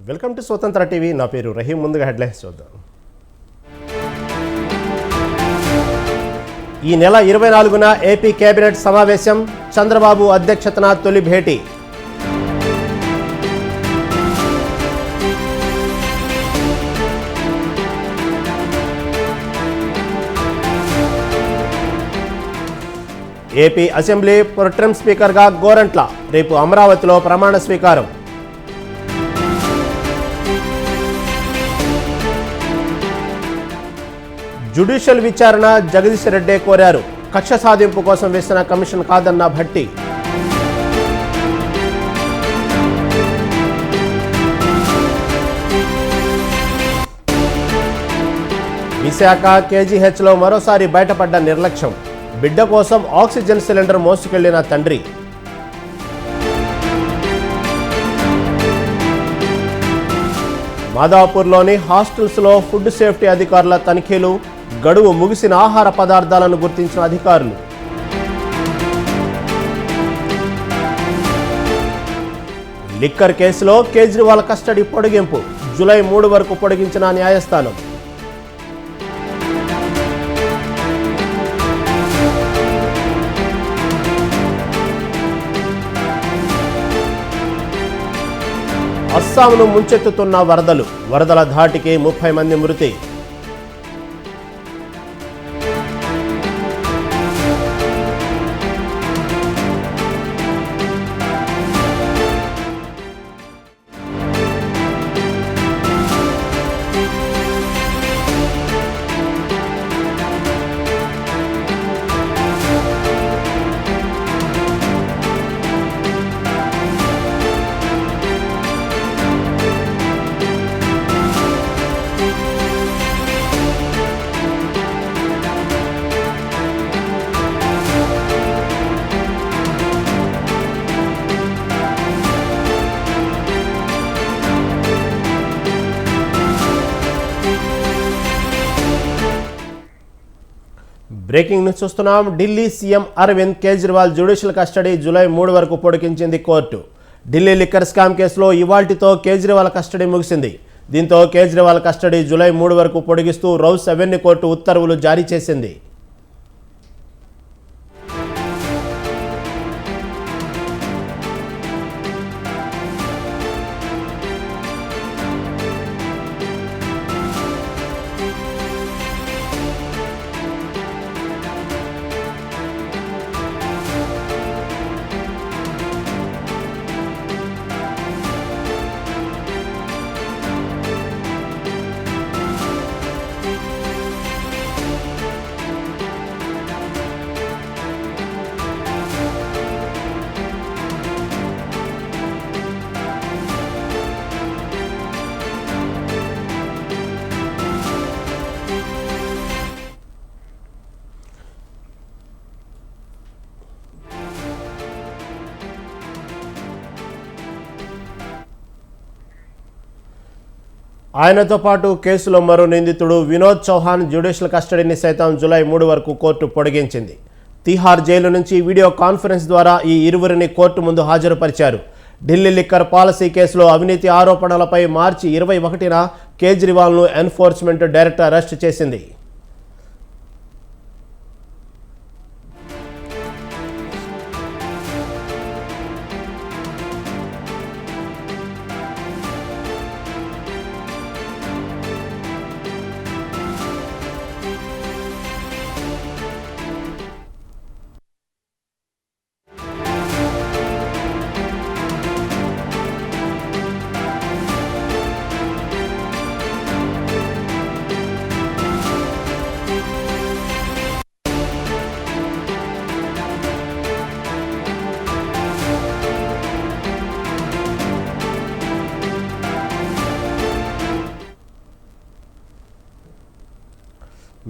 Welcome to స్వతంత్ర TV. నా పేరు రహీం. ముందుగా హెడ్లైన్స్ చూద్దాం. ఈ నెల 24న ఏపీ కేబినెట్ సమావేశం. చంద్రబాబు అధ్యక్షతన తొలి భేటీ. ఏపీ అసెంబ్లీ ప్రొటెం స్పీకర్గా గోరంట్ల. రేపు అమరావతిలో ప్రమాణ స్వీకారం. జ్యుడిషియల్ విచారణ జగదీష్ రెడ్డి కోరారు. కక్ష సాధింపు కోసం వేసిన కమిషన్ కాదన్న భట్టి. విశాఖ కేజీహెచ్లో మరోసారి బయటపడ్డ నిర్లక్ష్యం. బిడ్డ కోసం ఆక్సిజన్ సిలిండర్ మోసుకెళ్లిన తండ్రి. మాదాపూర్లోని హాస్టల్స్లో ఫుడ్ సేఫ్టీ అధికారుల తనిఖీలు. గడువు ముగిసిన ఆహార పదార్థాలను గుర్తించిన అధికారులు. లిక్కర్ కేసులో కేజ్రీవాల్ కస్టడీ పొడిగింపు. జూలై 3 వరకు పొడిగించిన న్యాయస్థానం. అస్సాంను ముంచెత్తుతున్న వరదలు. వరదల ధాటికి 30 మంది మృతి. బ్రేకింగ్ న్యూస్ చూస్తున్నాం. Delhi CM Arvind Kejriwal judicial custody July 3 వరకు పొడిగించింది కోర్టు. ఢిల్లీ లిక్కర్ స్కామ్ కేసులో ఇవాల్టితో కేజ్రీవాల్ కస్టడీ ముగిసింది. దీంతో కేజ్రీవాల్ కస్టడీ జూలై 3 వరకు పొడిగిస్తూ రౌస్ అవెన్యూ కోర్టు ఉత్తర్వులు జారీ చేసింది. ఆయనతో పాటు కేసులో మరో నిందితుడు వినోద్ చౌహాన్ జ్యుడిషియల్ కస్టడీని సైతం జూలై 3 వరకు కోర్టు పొడిగించింది. తిహార్ జైలు నుంచి వీడియో కాన్ఫరెన్స్ ద్వారా ఈ ఇరువురిని కోర్టు ముందు హాజరుపరిచారు. ఢిల్లీ లిక్కర్ పాలసీ కేసులో అవినీతి ఆరోపణలపై మార్చి 21న కేజ్రీవాల్ను ఎన్ఫోర్స్మెంట్ డైరెక్టర్ అరెస్ట్ చేసింది.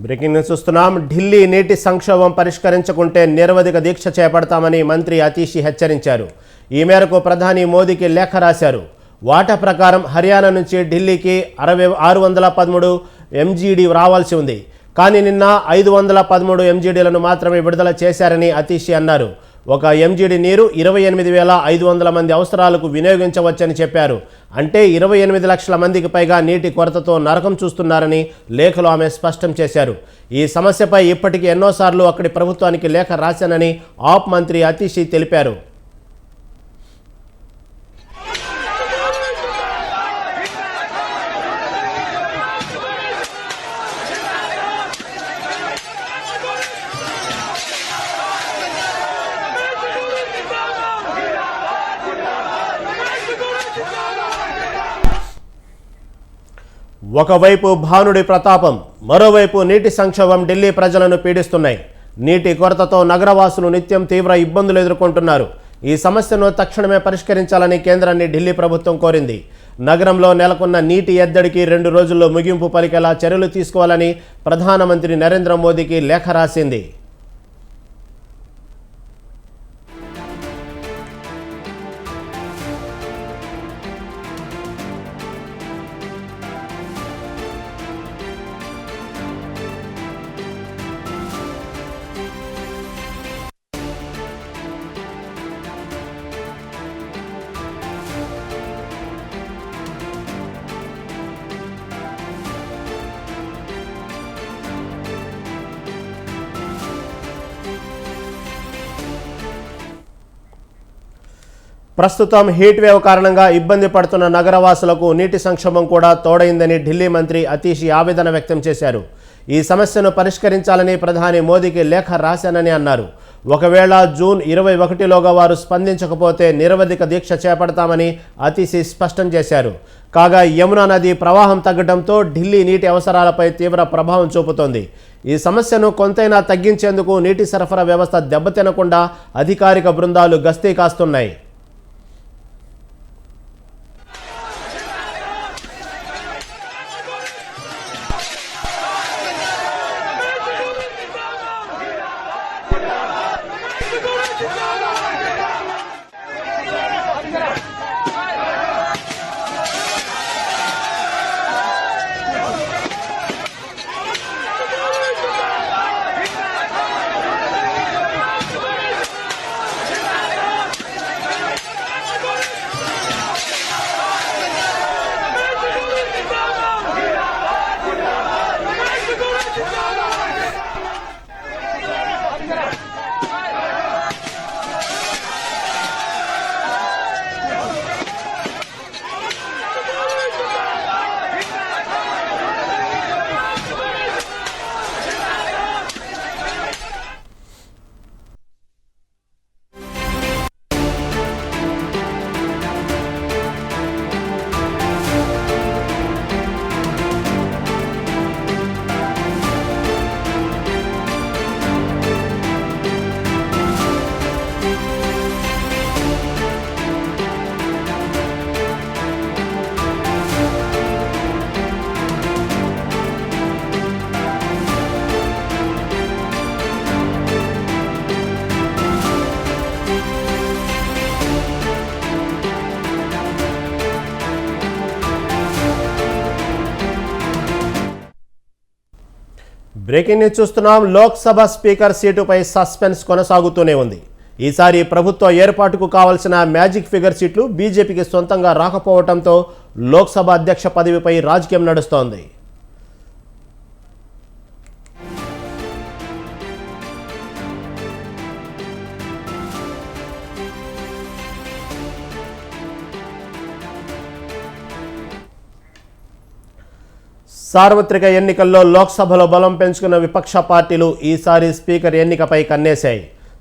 బ్రేకింగ్ న్యూస్ చూస్తున్నాం. ఢిల్లీ నీటి సంక్షోభం పరిష్కరించకుంటే నిరవధిక దీక్ష చేపడతామని మంత్రి అతీషి హెచ్చరించారు. ఈ మేరకు ప్రధాని మోదీకి లేఖ రాశారు. వాటా ప్రకారం హర్యానా నుంచి ఢిల్లీకి 613 ఎంజీడీ రావాల్సి ఉంది. కానీ నిన్న 513 ఎంజీడీలను మాత్రమే విడుదల చేశారని అతీషి అన్నారు. ఒక ఎంజీడీ నీరు 28,500 మంది అవసరాలకు వినియోగించవచ్చని చెప్పారు. అంటే 28 లక్షల మందికి పైగా నీటి కొరతతో నరకం చూస్తున్నారని లేఖలో ఆమె స్పష్టం చేశారు. ఈ సమస్యపై ఇప్పటికీ ఎన్నోసార్లు అక్కడి ప్రభుత్వానికి లేఖ రాశానని ఆప్ మంత్రి అతీషి తెలిపారు. ఒకవైపు భానుడి ప్రతాపం, మరోవైపు నీటి సంక్షోభం ఢిల్లీ ప్రజలను పీడిస్తున్నాయి. నీటి కొరతతో నగరవాసులు నిత్యం తీవ్ర ఇబ్బందులు ఎదుర్కొంటున్నారు. ఈ సమస్యను తక్షణమే పరిష్కరించాలని కేంద్రాన్ని ఢిల్లీ ప్రభుత్వం కోరింది. నగరంలో నెలకొన్న నీటి ఎద్దడికి 2 రోజుల్లో ముగింపు పలికేలా చర్యలు తీసుకోవాలని ప్రధానమంత్రి నరేంద్ర మోదీకి లేఖ రాసింది. ప్రస్తుతం హీట్ వేవ్ కారణంగా ఇబ్బంది పడుతున్న నగరవాసులకు నీటి సంక్షోభం కూడా తోడైందని ఢిల్లీ మంత్రి అతీషి ఆవేదన వ్యక్తం చేశారు. ఈ సమస్యను పరిష్కరించాలని ప్రధాని మోదీకి లేఖ రాశానని అన్నారు. ఒకవేళ జూన్ 21లోగా వారు స్పందించకపోతే నిరవధిక దీక్ష చేపడతామని అతీషి స్పష్టం చేశారు. కాగా యమునా నది ప్రవాహం తగ్గడంతో ఢిల్లీ నీటి అవసరాలపై తీవ్ర ప్రభావం చూపుతోంది. ఈ సమస్యను కొంతైనా తగ్గించేందుకు నీటి సరఫరా వ్యవస్థ దెబ్బతినకుండా అధికారిక బృందాలు గస్తీ కాస్తున్నాయి. బ్రేకింగ్ న్యూస్ చూస్తున్నాం. లోక్సభ స్పీకర్ సీటుపై సస్పెన్స్ కొనసాగుతూనే ఉంది. ఈసారి ప్రభుత్వ ఏర్పాటుకు కావాల్సిన మ్యాజిక్ ఫిగర్ సీట్లు బీజేపీకి సొంతంగా రాకపోవడంతో లోక్సభ అధ్యక్ష పదవిపై రాజకీయం నడుస్తోంది. సార్వత్రిక ఎన్నికల్లో లోక్సభలో బలం పెంచుకున్న విపక్ష పార్టీలు ఈసారి స్పీకర్ ఎన్నికపై కన్నేశాయి.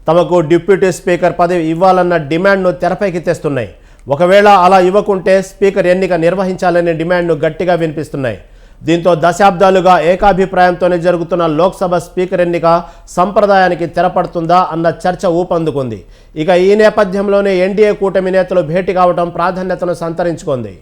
తమకు డిప్యూటీ స్పీకర్ పదవి ఇవ్వాలన్న డిమాండ్ను తెరపైకి తెస్తున్నాయి. ఒకవేళ అలా ఇవ్వకుంటే స్పీకర్ ఎన్నిక నిర్వహించాలనే డిమాండ్ను గట్టిగా వినిపిస్తున్నాయి. దీంతో దశాబ్దాలుగా ఏకాభిప్రాయంతోనే జరుగుతున్న లోక్సభ స్పీకర్ ఎన్నిక సంప్రదాయానికి తెరపడుతుందా అన్న చర్చ ఊపందుకుంది. ఇక ఈ నేపథ్యంలోనే ఎన్డీఏ కూటమి నేతలు భేటీ కావడం ప్రాధాన్యతను సంతరించుకుంది.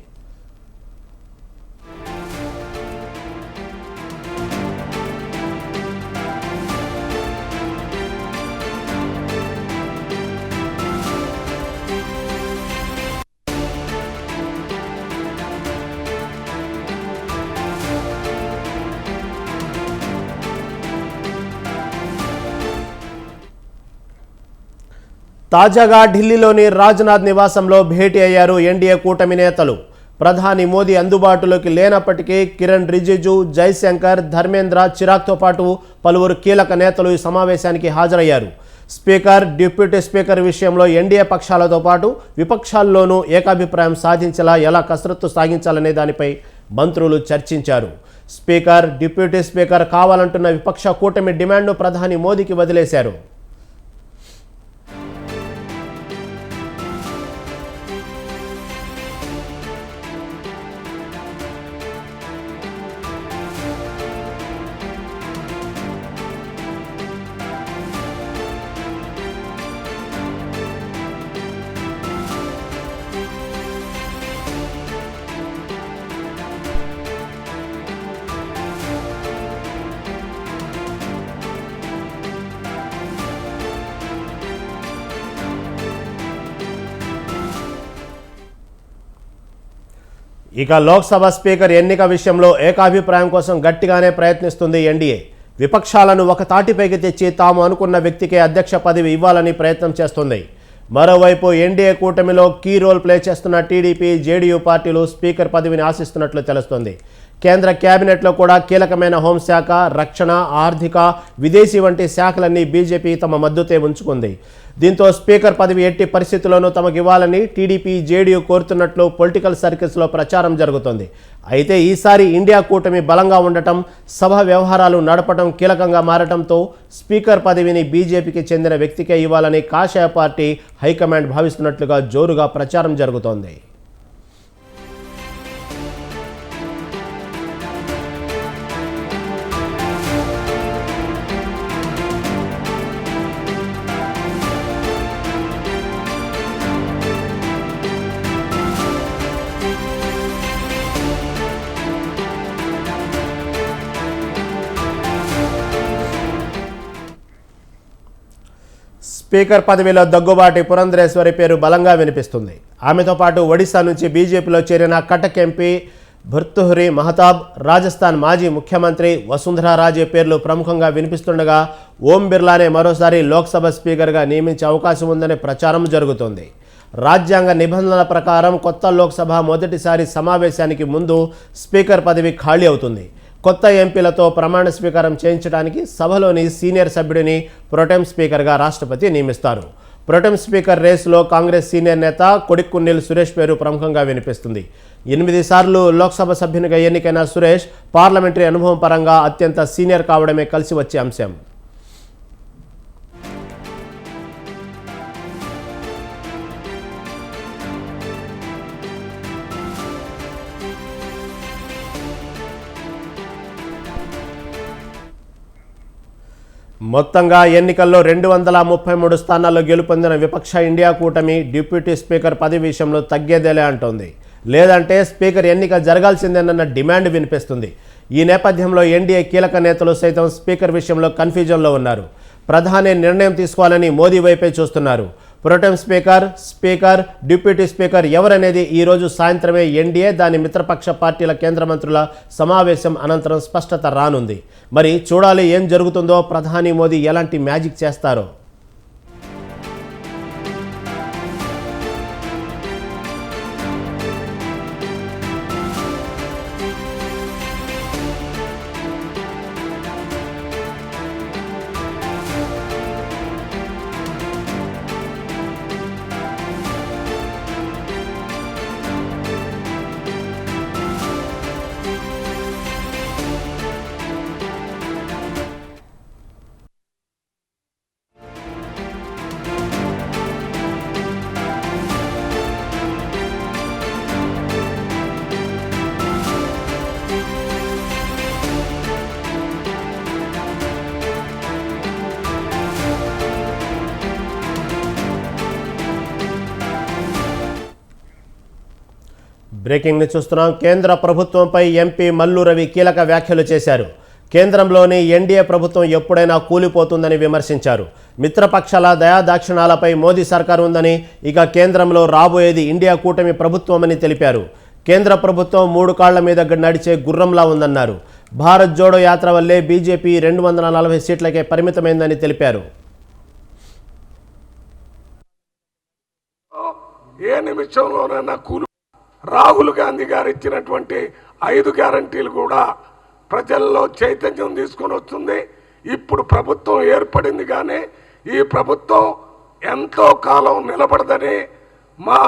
తాజాగా ఢిల్లీలోని రాజ్నాథ్ నివాసంలో భేటీ అయ్యారు ఎన్డీఏ కూటమి నేతలు. ప్రధాని మోదీ అందుబాటులోకి లేనప్పటికీ కిరణ్ రిజిజు, జైశంకర్, ధర్మేంద్ర, చిరాగ్తో పాటు పలువురు కీలక నేతలు ఈ సమావేశానికి హాజరయ్యారు. స్పీకర్, డిప్యూటీ స్పీకర్ విషయంలో ఎన్డీఏ పక్షాలతో పాటు విపక్షాల్లోనూ ఏకాభిప్రాయం సాధించేలా ఎలా కసరత్తు సాగించాలనే దానిపై మంత్రులు చర్చించారు. స్పీకర్, డిప్యూటీ స్పీకర్ కావాలంటున్న విపక్ష కూటమి డిమాండ్ను ప్రధాని మోదీకి వదిలేశారు. ఇక లోక్సభ స్పీకర్ ఎన్నిక విషయంలో ఏకాభిప్రాయం కోసం గట్టిగానే ప్రయత్నిస్తుంది ఎన్డీఏ. విపక్షాలను ఒక తాటిపైకి తెచ్చి తాము అనుకున్న వ్యక్తికే అధ్యక్ష పదవి ఇవ్వాలని ప్రయత్నం చేస్తుంది. మరోవైపు ఎన్డీఏ కూటమిలో కీ రోల్ ప్లే చేస్తున్న టీడీపీ, జేడీయూ పార్టీలు స్పీకర్ పదవిని ఆశిస్తున్నట్లు తెలుస్తోంది. కేంద్ర కేబినెట్లో కూడా కీలకమైన హోంశాఖ, రక్షణ, ఆర్థిక, విదేశీ వంటి శాఖలన్నీ బీజేపీ తమ మద్దతే ఉంచుకుంది. దీంతో స్పీకర్ పదవి ఎట్టి పరిస్థితుల్లోనూ తమకు ఇవ్వాలని టీడీపీ, జేడీయూ కోరుతున్నట్లు పొలిటికల్ సర్కిల్స్లో ప్రచారం జరుగుతోంది. అయితే ఈసారి ఇండియా కూటమి బలంగా ఉండటం, సభ వ్యవహారాలు నడపడం కీలకంగా మారటంతో స్పీకర్ పదవిని బీజేపీకి చెందిన వ్యక్తికే ఇవ్వాలని కాషాయ పార్టీ హైకమాండ్ భావిస్తున్నట్లుగా జోరుగా ప్రచారం జరుగుతోంది. స్పీకర్ పదవిలో దగ్గుబాటి పురంధరేశ్వరి పేరు బలంగా వినిపిస్తుంది. ఆమెతో పాటు ఒడిశా నుంచి బీజేపీలో చేరిన కటక్ ఎంపీ భర్తృహరి మహతాబ్, రాజస్థాన్ మాజీ ముఖ్యమంత్రి వసుంధరా రాజే పేర్లు ప్రముఖంగా వినిపిస్తుండగా ఓం బిర్లానే మరోసారి లోక్సభ స్పీకర్గా నియమించే అవకాశం ఉందనే ప్రచారం జరుగుతోంది. రాజ్యాంగ నిబంధనల ప్రకారం కొత్త లోక్సభ మొదటిసారి సమావేశానికి ముందు స్పీకర్ పదవి ఖాళీ అవుతుంది. కొత్త ఎంపీలతో ప్రమాణ స్వీకారం చేయించడానికి సభలోని సీనియర్ సభ్యుడిని ప్రొటెం స్పీకర్గా రాష్ట్రపతి నియమిస్తారు. ప్రొటెం స్పీకర్ రేసులో కాంగ్రెస్ సీనియర్ నేత కొడిక్కున్నెల్ సురేష్ పేరు ప్రముఖంగా వినిపిస్తుంది. 8 సార్లు లోక్సభ సభ్యునిగా ఎన్నికైన సురేష్ పార్లమెంటరీ అనుభవం పరంగా అత్యంత సీనియర్ కావడమే కలిసి వచ్చే అంశం. మొత్తంగా ఎన్నికల్లో 233 స్థానాల్లో గెలుపొందిన విపక్ష ఇండియా కూటమి డిప్యూటీ స్పీకర్ పదవి విషయంలో తగ్గేదేలే అంటోంది. లేదంటే స్పీకర్ ఎన్నిక జరగాల్సిందేనన్న డిమాండ్ వినిపిస్తుంది. ఈ నేపథ్యంలో ఎన్డీఏ కీలక నేతలు సైతం స్పీకర్ విషయంలో కన్ఫ్యూజన్లో ఉన్నారు. ప్రధాని నిర్ణయం తీసుకోవాలని మోదీ వైపే చూస్తున్నారు. Pro tem speaker, speaker, deputy speaker ఎవరనేది ఈరోజు సాయంత్రమే ఎన్డీఏ, దాని మిత్రపక్ష పార్టీల కేంద్ర మంత్రుల సమావేశం అనంతరం స్పష్టత రానుంది. మరి చూడాలి ఏం జరుగుతుందో, ప్రధాని మోదీ ఎలాంటి మ్యాజిక్ చేస్తారో. బ్రేకింగ్ ని చూస్తున్నాం. కేంద్ర ప్రభుత్వంపై ఎంపీ మల్లు రవి కీలక వ్యాఖ్యలు చేశారు. కేంద్రంలోని ఎన్డీఏ ప్రభుత్వం ఎప్పుడైనా కూలిపోతుందని విమర్శించారు. మిత్రపక్షాల దయాదాక్షిణాలపై మోదీ సర్కారు ఉందని, ఇక కేంద్రంలో రాబోయేది ఇండియా కూటమి ప్రభుత్వమని తెలిపారు. కేంద్ర ప్రభుత్వం 3 కాళ్ల మీద నడిచే గుర్రంలా ఉందన్నారు. భారత్ జోడో యాత్ర వల్లే బీజేపీ 240 సీట్లకే పరిమితమైందని తెలిపారు. ఏ నిమిషంలోనైనా రాహుల్ గాంధీ గారు ఇచ్చినటువంటి 5 గ్యారంటీలు కూడా ప్రజల్లో చైతన్యం తీసుకొని వస్తుంది. ఇప్పుడు ప్రభుత్వం ఏర్పడింది కానీ ఈ ప్రభుత్వం ఎంతో కాలం నిలబడదని మా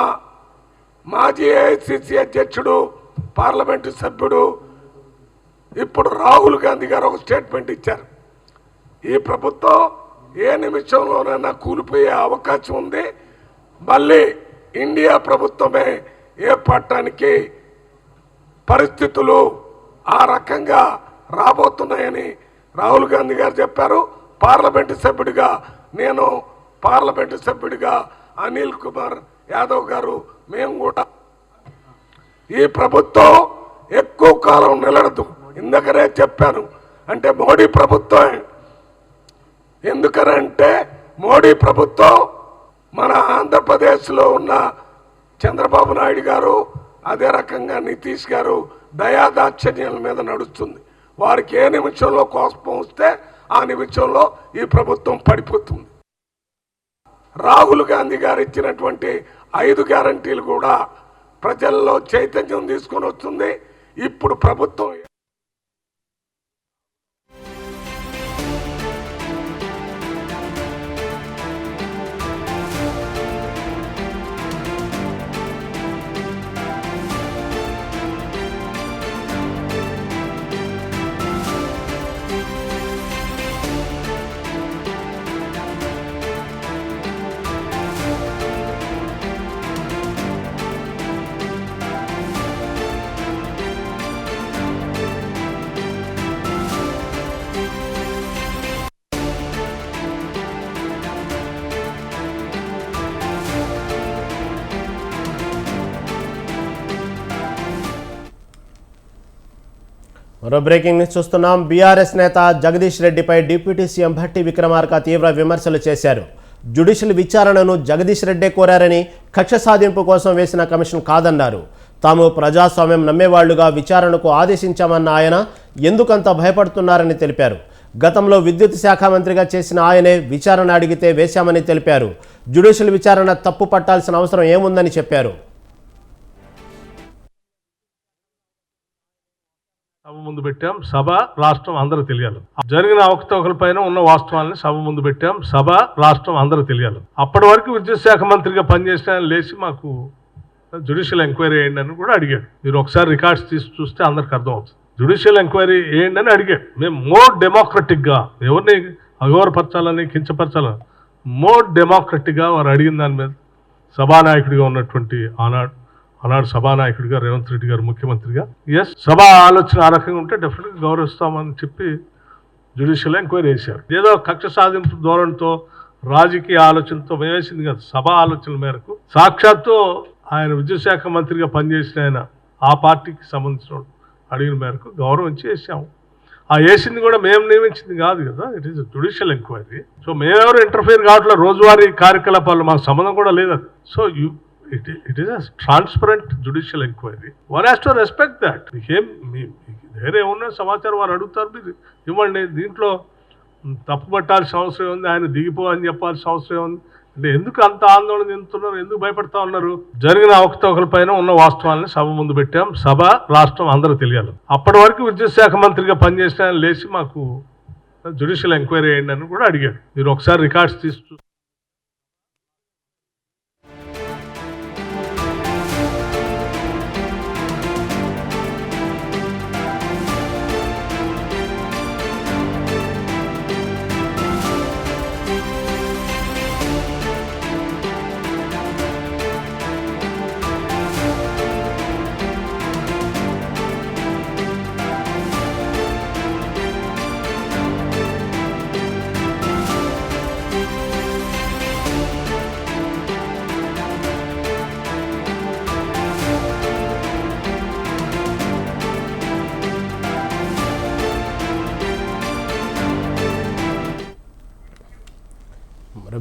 మాజీ ఏఐసిసి అధ్యక్షుడు పార్లమెంటు సభ్యుడు ఇప్పుడు రాహుల్ గాంధీ గారు ఒక స్టేట్మెంట్ ఇచ్చారు. ఈ ప్రభుత్వం ఏ నిమిషంలోనైనా కూలిపోయే అవకాశం ఉంది. మళ్ళీ ఇండియా ప్రభుత్వమే ఏర్పడటానికి పరిస్థితులు ఆ రకంగా రాబోతున్నాయని రాహుల్ గాంధీ గారు చెప్పారు. పార్లమెంటు సభ్యుడిగా నేను, పార్లమెంటు సభ్యుడిగా అనిల్ కుమార్ యాదవ్ గారు మేము కూడా ఈ ప్రభుత్వం ఎక్కువ కాలం నిలడదు. ఇందుకనే చెప్పాను, అంటే మోడీ ప్రభుత్వం. ఎందుకనంటే మోడీ ప్రభుత్వం మన ఆంధ్రప్రదేశ్లో ఉన్న చంద్రబాబు నాయుడు గారు, అదే రకంగా నితీష్ గారు దయాదాక్షిణ్యాల మీద నడుస్తుంది. వారికి ఏ నిమిషంలో కోపం వస్తే ఆ నిమిషంలో ఈ ప్రభుత్వం పడిపోతుంది. రాహుల్ గాంధీ గారు ఇచ్చినటువంటి 5 గ్యారంటీలు కూడా ప్రజల్లో చైతన్యం తీసుకొని వస్తుంది. ఇప్పుడు ప్రభుత్వం మరో బ్రేకింగ్ న్యూస్ చూస్తున్నాం. బీఆర్ఎస్ నేత జగదీష్ రెడ్డిపై డిప్యూటీ సీఎం భట్టి విక్రమార్క తీవ్ర విమర్శలు చేశారు. జ్యుడిషియల్ విచారణను జగదీష్ రెడ్డే కోరారని, కక్ష సాధింపు కోసం వేసిన కమిషన్ కాదన్నారు. తాము ప్రజాస్వామ్యం నమ్మేవాళ్లుగా విచారణకు ఆదేశించామన్న ఆయన ఎందుకంత భయపడుతున్నారని తెలిపారు. గతంలో విద్యుత్ శాఖ మంత్రిగా చేసిన ఆయనే విచారణ అడిగితే వేశామని తెలిపారు. జ్యుడిషియల్ విచారణ తప్పు పట్టాల్సిన అవసరం ఏముందని చెప్పారు. సభ ముందు పెట్టాం, సభ రాష్ట్రం అందరూ తెలియాలి. జరిగిన అవకతవకల పైన ఉన్న వాస్తవాలని సభ ముందు పెట్టాం, సభ రాష్ట్రం అందరూ తెలియాలి. అప్పటి వరకు విద్యుత్ శాఖ మంత్రిగా పనిచేసిన ఆయన లేచి మాకు జ్యుడిషియల్ ఎంక్వైరీ వేయండి అని కూడా అడిగాడు. మీరు ఒకసారి రికార్డ్స్ తీసి చూస్తే అందరికి అర్థం అవుతుంది. జ్యుడిషియల్ ఎంక్వైరీ వేయండి అని అడిగాడు. మేము మోర్ డెమోక్రటిక్గా, ఎవరిని అగౌరవపరచాలని కించపరచాలని మోర్ డెమోక్రటిక్గా వారు అడిగిన దాని మీద సభానాయకుడిగా ఉన్నటువంటి ఆనాడు సభానాయకుడిగా రేవంత్ రెడ్డి గారు ముఖ్యమంత్రిగా సభ ఆలోచన ఆ రకంగా ఉంటే డెఫినెట్గా గౌరవిస్తామని చెప్పి జ్యుడిషియల్ ఎంక్వైరీ వేశారు. ఏదో కక్ష సాధింపు ధోరణితో రాజకీయ ఆలోచనతో వేసింది కదా. సభ ఆలోచనల మేరకు సాక్షాత్తు ఆయన విద్యుత్ శాఖ మంత్రిగా పనిచేసిన ఆయన ఆ పార్టీకి సంబంధించిన అడిగిన మేరకు గౌరవించి వేసాము. ఆ వేసింది కూడా మేము నియమించింది కాదు కదా, it is judicial enquiry. So మేమెవరు ఇంటర్ఫియర్ కావట్లేదు, రోజువారీ కార్యకలాపాలు మాకు సంబంధం కూడా లేదు అది. So it is a transparent judicial inquiry. One has to respect that. వేరే ఉన్న సమాచారం వారు అడుగుతారు, మీరు ఇవ్వండి. దీంట్లో తప్పు పట్టాల్సిన అవసరం ఉంది, ఆయన దిగిపో అని చెప్పాల్సిన అవసరం ఉంది అంటే ఎందుకు అంత ఆందోళన చెందుతున్నారు, ఎందుకు భయపడతా ఉన్నారు? జరిగిన అవకతవకల పైన ఉన్న వాస్తవాలని సభ ముందు పెట్టాం, సభ రాష్ట్రం అందరూ తెలియాలి. అప్పటి వరకు విద్యుత్ శాఖ మంత్రిగా పనిచేసిన ఆయన లేచి మాకు జ్యుడిషియల్ ఎంక్వైరీ వేయండి అని కూడా అడిగాడు. మీరు ఒకసారి రికార్డ్స్ తీసి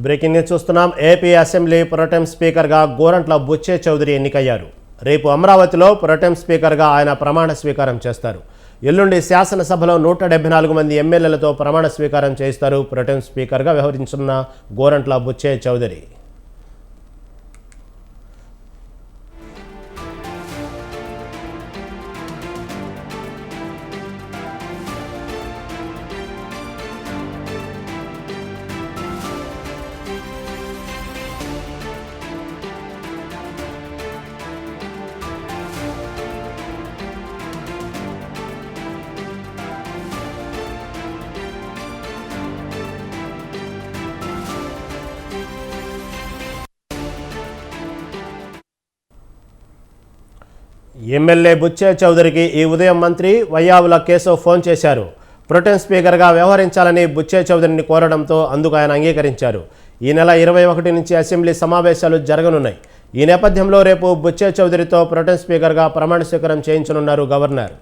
బ్రేకింగ్ న్యూస్ చూస్తున్నాం. ఏపీ అసెంబ్లీ ప్రొటెం స్పీకర్గా గోరంట్ల బుచ్చే చౌదరి ఎన్నికయ్యారు. రేపు అమరావతిలో ప్రొటెం స్పీకర్గా ఆయన ప్రమాణ స్వీకారం చేస్తారు. ఎల్లుండి శాసనసభలో 174 మంది ఎమ్మెల్యేలతో ప్రమాణ స్వీకారం చేస్తారు. ప్రొటెం స్పీకర్గా వ్యవహరించిన గోరంట్ల బుచ్చే చౌదరి ఎమ్మెల్యే బుచ్చే చౌదరికి ఈ ఉదయం మంత్రి వయ్యావుల కేశవ్ ఫోన్ చేశారు. ప్రొటెం స్పీకర్గా వ్యవహరించాలని బుచ్చే చౌదరిని కోరడంతో అందుకు ఆయన అంగీకరించారు. ఈ నెల 21 నుంచి అసెంబ్లీ సమావేశాలు జరగనున్నాయి. ఈ నేపథ్యంలో రేపు బుచ్చే చౌదరితో ప్రొటెం స్పీకర్గా ప్రమాణ స్వీకారం చేయించనున్నారు గవర్నర్.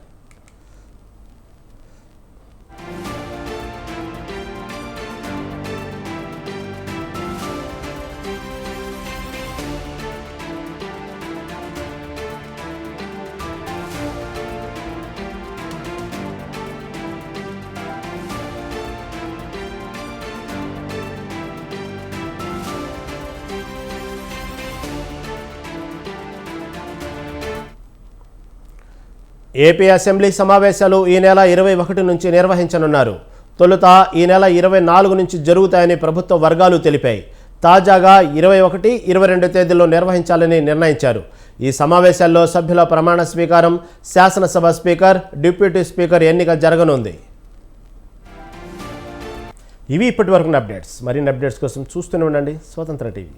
ఏపీ అసెంబ్లీ సమావేశాలు ఈ నెల 21 నుంచి నిర్వహించనున్నారు. తొలుత ఈ నెల 24 నుంచి జరుగుతాయని ప్రభుత్వ వర్గాలు తెలిపాయి. తాజాగా 21, 22 తేదీల్లో నిర్వహించాలని నిర్ణయించారు. ఈ సమావేశాల్లో సభ్యుల ప్రమాణ స్వీకారం, శాసనసభ స్పీకర్, డిప్యూటీ స్పీకర్ ఎన్నిక జరగనుంది. ఇవి ఇప్పటివరకు అప్డేట్స్. మరిన్ని అప్డేట్స్ కోసం చూస్తూనే ఉండండి స్వతంత్ర టీవీ.